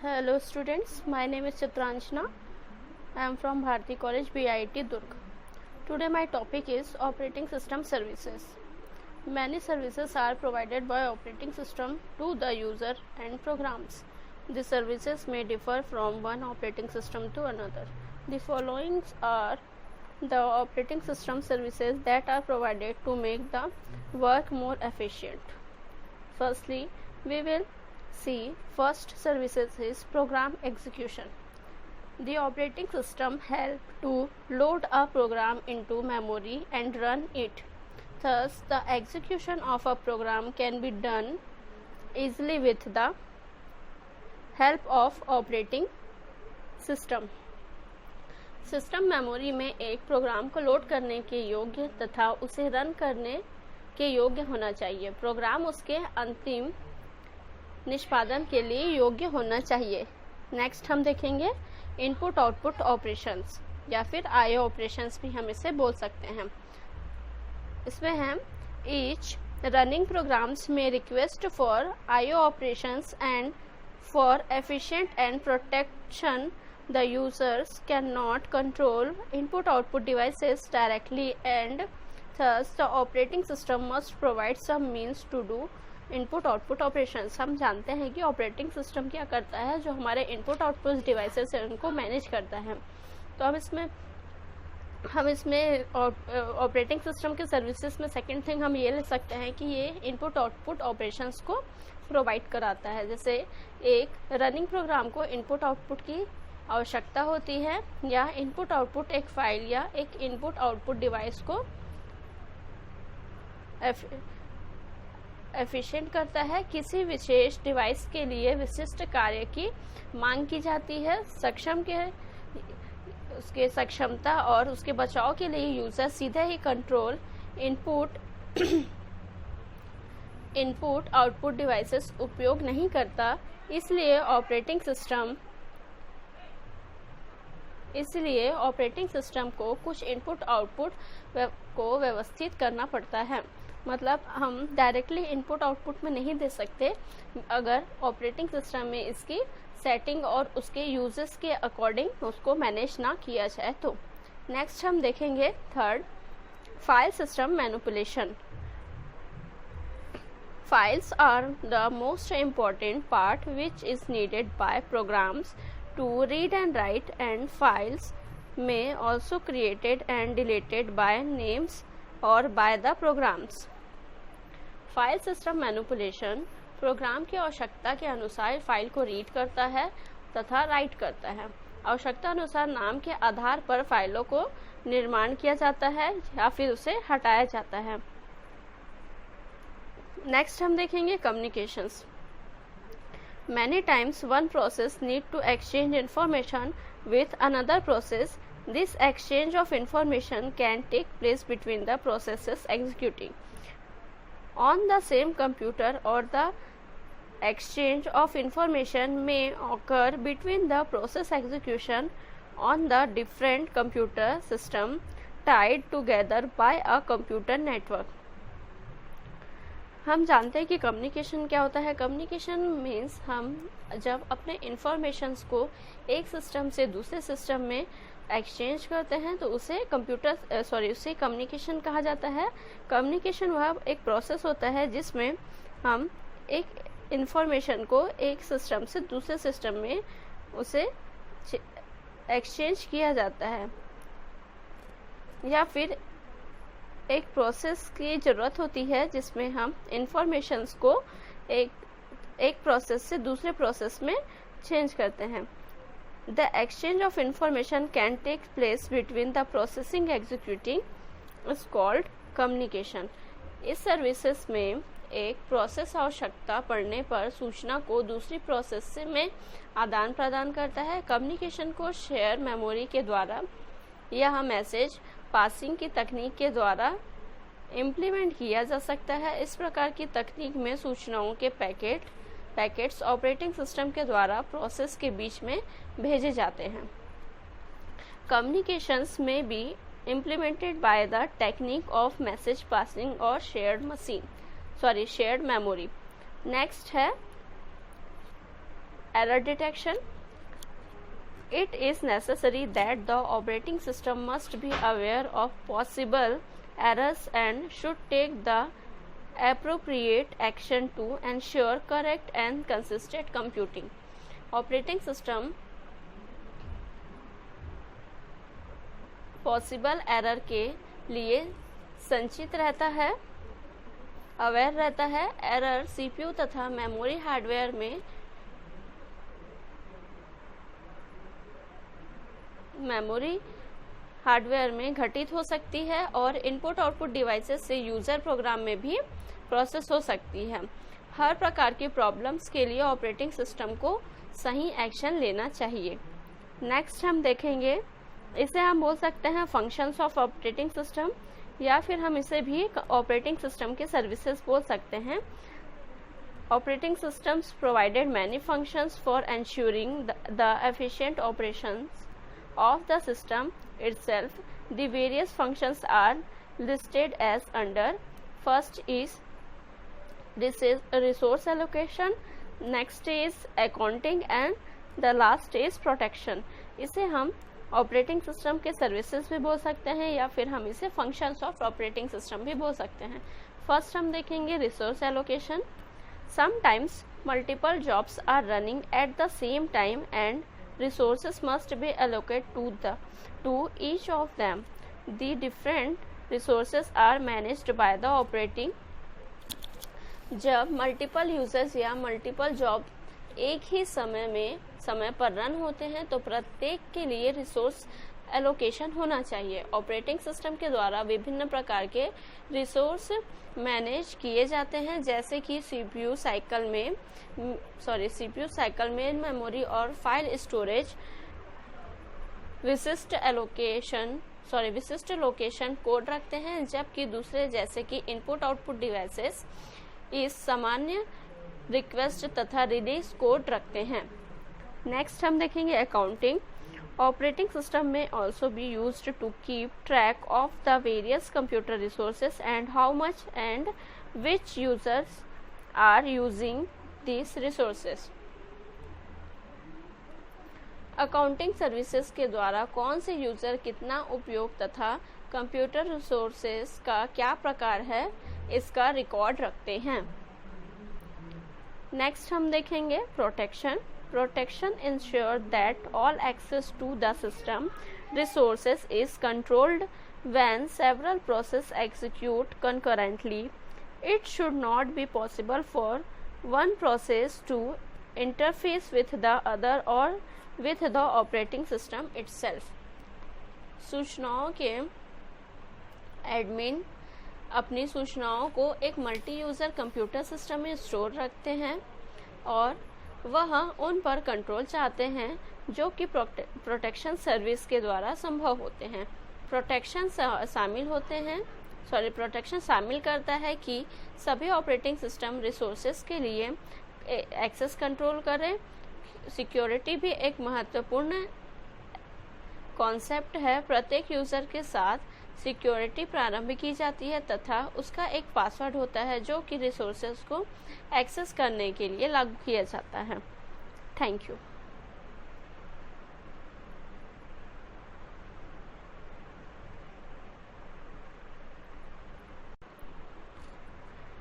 Hello students, my name is Chitranjana. I am from Bharati College, BIT Durg. Today my topic is operating system services. Many services are provided by operating system to the user and programs. These services may differ from one operating system to another. The following are the operating system services that are provided to make the work more efficient. Firstly, we will see first services is program execution. The operating system helps to load a program into memory and run it. Thus, the execution of a program can be done easily with the help of operating system. System memory में एक programme को load करने के योग्य तथा उसे run करने के योग्य होना चाहिए. प्रोग्राम उसके अंतिम निष्पादन के लिए योग्य होना चाहिए. नेक्स्ट हम देखेंगे इनपुट आउटपुट ऑपरेशंस या फिर आईओ ऑपरेशंस भी हम इसे बोल सकते हैं. इसमें हम ईच रनिंग प्रोग्राम्स में request for IO operations and for efficient and protection the users cannot control input output devices directly and thus the operating system must provide some means to do input output operations. हम जानते हैं कि operating system क्या करता है, जो हमारे input output devices हैं उनको मैनेज करता है. तो हम इसमें ऑपरेटिंग सिस्टम के सर्विसेज में सेकंड थिंग हम ये ले सकते हैं कि ये इनपुट आउटपुट ऑपरेशंस को प्रोवाइड कराता है. जैसे एक रनिंग प्रोग्राम को इनपुट आउटपुट की आवश्यकता होती है या इनपुट आउटपुट एक फाइल या एक इनपुट आउटपुट डिवाइस को एफिशिएंट करता है. किसी विशेष डिवाइस के लिए विशिष्ट कार्य की मांग की जाती है. उसके सक्षमता और उसके बचाव के लिए यूजर सीधे ही कंट्रोल इनपुट आउटपुट डिवाइसेस उपयोग नहीं करता. इसलिए ऑपरेटिंग सिस्टम को कुछ इनपुट आउटपुट को व्यवस्थित करना पड़ता है. मतलब हम डायरेक्टली इनपुट आउटपुट में नहीं दे सकते अगर ऑपरेटिंग सिस्टम में इसकी सेटिंग और उसके यूजर्स के अकॉर्डिंग उसको मैनेज ना किया जाए तो. नेक्स्ट हम देखेंगे third file system manipulation. Files are the most important part which is needed by programs to read and write, and files may also created and deleted by names or by the programs. File system manipulation program की आवश्यकता के अनुसार file को read करता है तथा right करता है. आवश्यकता अनुसार नाम के आधार पर फाइलों को निर्माण किया जाता है या फिर उसे हटाया जाता है. नेक्स्ट हम देखेंगे communications. Many times one process need to exchange information with another process. This exchange of information can take place between the processes executing on the same computer, or the exchange of information may occur between the process execution on the different computer system tied together by a computer network. हम जानते हैं कि communication क्या होता है. Communication means हम जब अपने इंफॉर्मेशंस को एक सिस्टम से दूसरे सिस्टम में एक्सचेंज करते हैं तो उसे उसे कम्युनिकेशन कहा जाता है. कम्युनिकेशन वह एक प्रोसेस होता है जिसमें हम एक इंफॉर्मेशन को एक सिस्टम से दूसरे सिस्टम में उसे एक्सचेंज किया जाता है या फिर एक प्रोसेस की ज़रूरत होती है जिसमें हम इंफॉर्मेशंस को एक प्रोसेस से दूसरे प्रोसेस में चेंज करते हैं. The exchange of information can take place between the processing executing is called communication. इस सर्विसेज में एक प्रोसेस आवश्यकता पड़ने पर सूचना को दूसरी प्रोसेस में आदान प्रदान करता है. कम्युनिकेशन को शेयर मेमोरी के द्वारा यह मैसेज पासिंग की तकनीक के द्वारा इम्प्लीमेंट किया जा सकता है. इस प्रकार की तकनीक में सूचनाओं के पैकेट्स ऑपरेटिंग सिस्टम के द्वारा प्रोसेस के बीच में भेजे जाते हैं. कम्युनिकेशंस में be implemented by the technique of message passing और शेयर्ड मेमोरी. नेक्स्ट है error detection. It is necessary that the operating system must be aware of possible errors and should take the appropriate action to ensure correct and consistent computing. Operating system possible error के लिए संचित रहता है, aware रहता है। Error CPU तथा memory hardware में घटित हो सकती है और इनपुट आउटपुट डिवाइसेस से यूजर प्रोग्राम में भी प्रोसेस हो सकती है। हर प्रकार की प्रॉब्लम्स के लिए ऑपरेटिंग सिस्टम को सही एक्शन लेना चाहिए। नेक्स्ट हम देखेंगे, इसे हम बोल सकते हैं फंक्शंस ऑफ ऑपरेटिंग सिस्टम, या फिर हम इसे भी ऑपरेटिंग सिस्टम के सर्विसेज बोल सकते हैं। Operating systems provided many functions for ensuring the efficient operations of the system itself. The various functions are listed as under. First is resource allocation, next is accounting and the last is protection. इसे हम operating system के services भी बोल सकते हैं या फिर हम इसे फंक्शंस ऑफ ऑपरेटिंग सिस्टम भी बोल सकते हैं। फर्स्ट हम देखेंगे resource allocation. Sometimes multiple jobs are running at the same time and resources must be allocated to each of them. The different resources are managed by the operating. जब multiple users या multiple job एक ही समय पर run होते हैं तो प्रत्येक के लिए रिसोर्स एलोकेशन होना चाहिए। ऑपरेटिंग सिस्टम के द्वारा विभिन्न प्रकार के रिसोर्स मैनेज किए जाते हैं, जैसे कि सीपीयू साइकिल में मेमोरी और फाइल स्टोरेज विशिष्ट लोकेशन कोड रखते हैं, जबकि दूसरे जैसे कि इनपुट आउटपुट डिवाइसेस इस सामान्य रिक्वेस्ट तथा रिलीज कोड रखते हैं। नेक्स्ट हम देखेंगे accounting. Operating system may also be used to keep track of the various computer resources and how much and which users are using these resources. Accounting services के द्वारा कौन से user कितना उपयोग तथा कंप्यूटर रिसोर्सेज का क्या प्रकार है, इसका रिकॉर्ड रखते हैं। नेक्स्ट हम देखेंगे protection. Protection ensures that all access to the system resources is controlled when several processes execute concurrently. It should not be possible for one process to interface with the other or with the operating system itself. सूचनाओं के admin अपनी सूचनाओं को एक multi user computer system में store रखते हैं और वह उन पर कंट्रोल चाहते हैं जो कि प्रोटेक्शन सर्विस के द्वारा संभव होते हैं। प्रोटेक्शन शामिल करता है कि सभी ऑपरेटिंग सिस्टम रिसोर्सेज के लिए एक्सेस कंट्रोल करें। सिक्योरिटी भी एक महत्वपूर्ण कॉन्सेप्ट है। प्रत्येक यूजर के साथ सिक्योरिटी प्रारंभ की जाती है तथा उसका एक पासवर्ड होता है जो कि रिसोर्सेज को एक्सेस करने के लिए लागू किया जाता है। Thank you.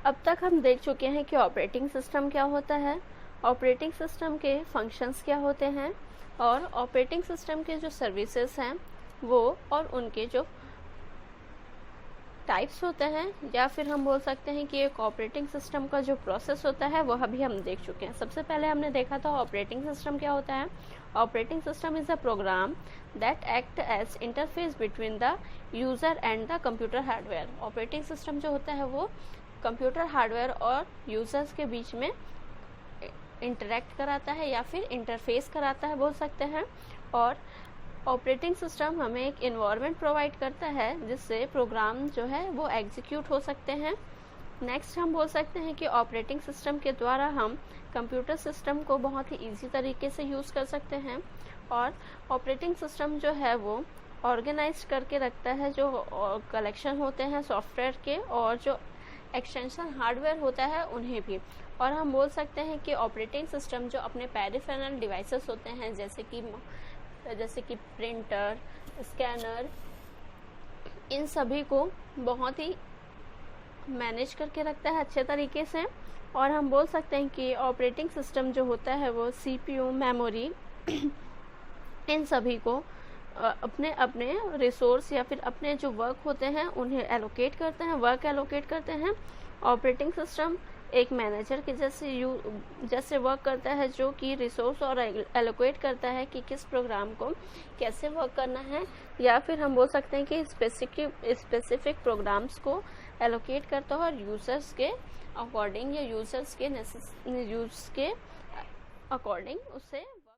अब तक हम देख चुके हैं कि ऑपरेटिंग सिस्टम क्या होता है, ऑपरेटिंग सिस्टम के फंक्शंस क्या होते हैं और ऑपरेटिंग सिस्टम के जो सर्विसेज हैं वो और उनके जो टाइप्स होते हैं, या फिर हम बोल सकते हैं कि एक ऑपरेटिंग सिस्टम का जो प्रोसेस होता है वह भी हम देख चुके हैं। सबसे पहले हमने देखा था ऑपरेटिंग सिस्टम क्या होता है। Operating system is a program that act as interface between the user and the computer hardware. Operating system जो होता है वो कंप्यूटर हार्डवेयर और यूजर्स के बीच में इंटरेक्ट कराता है या फिर इंटरफेस कराता है बोल सकते हैं। और ऑपरेटिंग सिस्टम हमें एक इन्वायरमेंट प्रोवाइड करता है जिससे प्रोग्राम जो है वो एग्जीक्यूट हो सकते हैं। नेक्स्ट हम बोल सकते हैं कि ऑपरेटिंग सिस्टम के द्वारा हम कंप्यूटर सिस्टम को बहुत ही ईजी तरीके से यूज़ कर सकते हैं और ऑपरेटिंग सिस्टम जो है वो ऑर्गेनाइज करके रखता है जो कलेक्शन होते हैं सॉफ्टवेयर के और जो एक्सटेंशन हार्डवेयर होता है उन्हें भी। और हम बोल सकते हैं कि ऑपरेटिंग सिस्टम जो अपने पेरिफेरल डिवाइसेस होते हैं जैसे कि प्रिंटर, स्कैनर, इन सभी को बहुत ही मैनेज करके रखता है अच्छे तरीके से। और हम बोल सकते हैं कि ऑपरेटिंग सिस्टम जो होता है वो सीपीयू, मेमोरी इन सभी को अपने अपने रिसोर्स या फिर अपने जो वर्क होते हैं उन्हें एलोकेट करते हैं, वर्क एलोकेट करते हैं। ऑपरेटिंग सिस्टम एक मैनेजर के जैसे वर्क करता है जो कि रिसोर्स और एलोकेट करता है कि किस प्रोग्राम को कैसे वर्क करना है, या फिर हम बोल सकते हैं कि स्पेसिफिक प्रोग्राम्स को एलोकेट करता है और यूजर्स के अकॉर्डिंग या यूजर्स के यूज के अकॉर्डिंग उसे